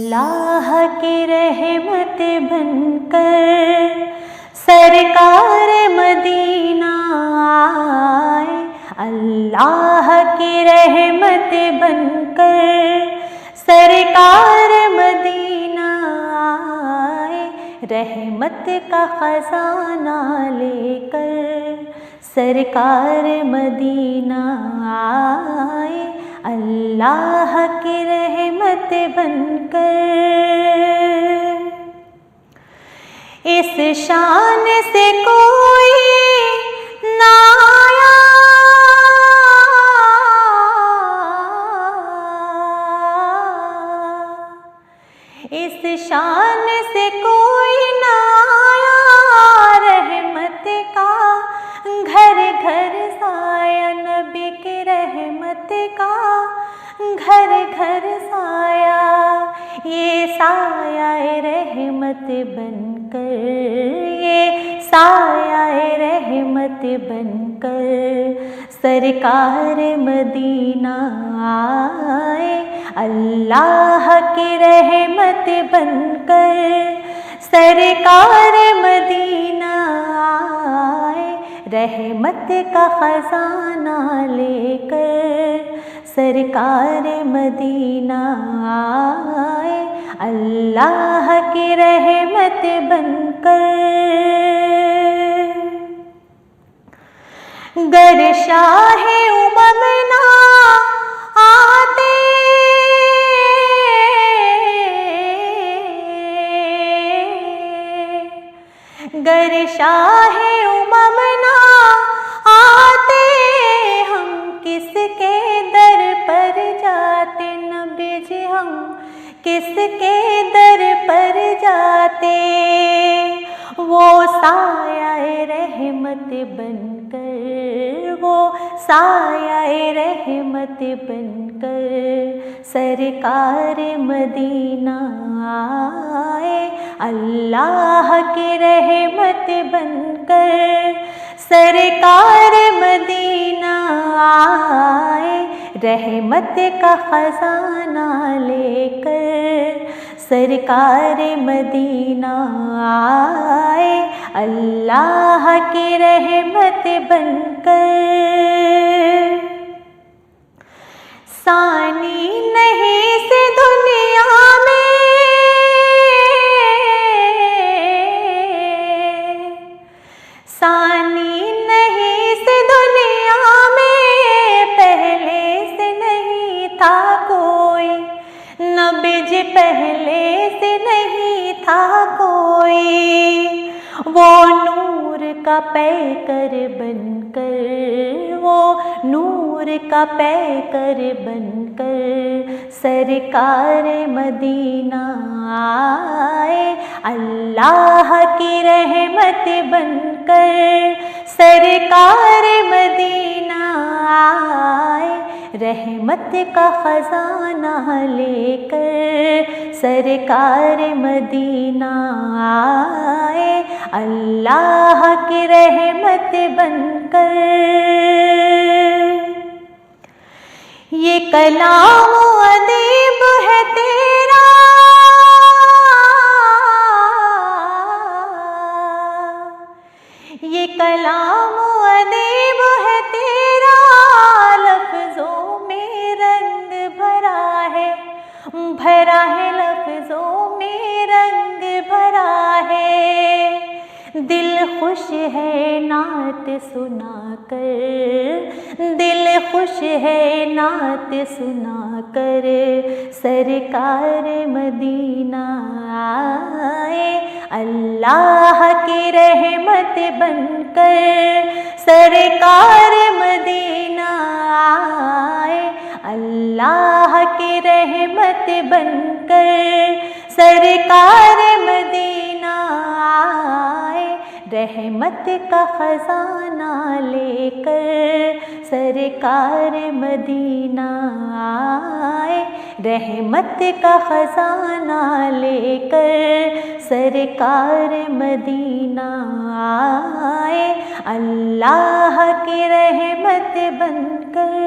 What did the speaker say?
अल्लाह की रहमत बनकर सरकार मदीना आए। अल्लाह की रहमत बनकर सरकार मदीना आए। रहमत का खजाना लेकर सरकार मदीना आए। अल्लाह की रहमत बनकर इस शान से कोई ना आया, इस शान से कोई ना आया। रहमत का घर घर साया, नबी की रहमत का घर घर साया। ये साया रहमत बनकर, ये साया रहमत बनकर सरकार मदीना आए। अल्लाह की रहमत बनकर सरकार मदीना आए। रहमत का खजाना लेकर सरकार मदीना आए। अल्लाह की रहमत बनकर गर शाहे उमम ना आते, गर शाहे उमम ना आते, हम किसके दर पर जाते। नबी जी हम किसके दर पर जाते। वो साया रहमत बनकर, वो साया रहमत बनकर सरकार मदीना आए। अल्लाह की रहमत बनकर सरकार मदीना आए। रहमत का खजाना लेकर सरकार मदीना आए। अल्लाह की रहमत बनकर सानी नहीं से दुनिया में, सानी नहीं से दुनिया में, पहले से नहीं था कोई। नबी जी पहले से नहीं था कोई। वो नूर का पैकर बनकर, वो नूर का पैकर बनकर सरकार मदीना आए। अल्लाह की रहमत बनकर सरकार मदीना आए। रहमत का खजाना लेकर सरकार मदीना आए। अल्लाह की रहमत बनकर ये कलाम अदीब है तेरा, ये कलाम अदीब है तेरा। लफ्ज़ों में रंग भरा है, भरा है लफ्ज़ों में रंग भरा है। दिल खुश है नात सुनाकर, दिल खुश है नात सुनाकर सरकार मदीना आए। अल्लाह की रहमत बनकर सरकार मदीना आए। अल्लाह की रहमत बनकर सरकार मदीना आए। रहमत का खजाना लेकर सरकार मदीना आए। रहमत का खजाना लेकर सरकार मदीना आए। अल्लाह की रहमत बनकर।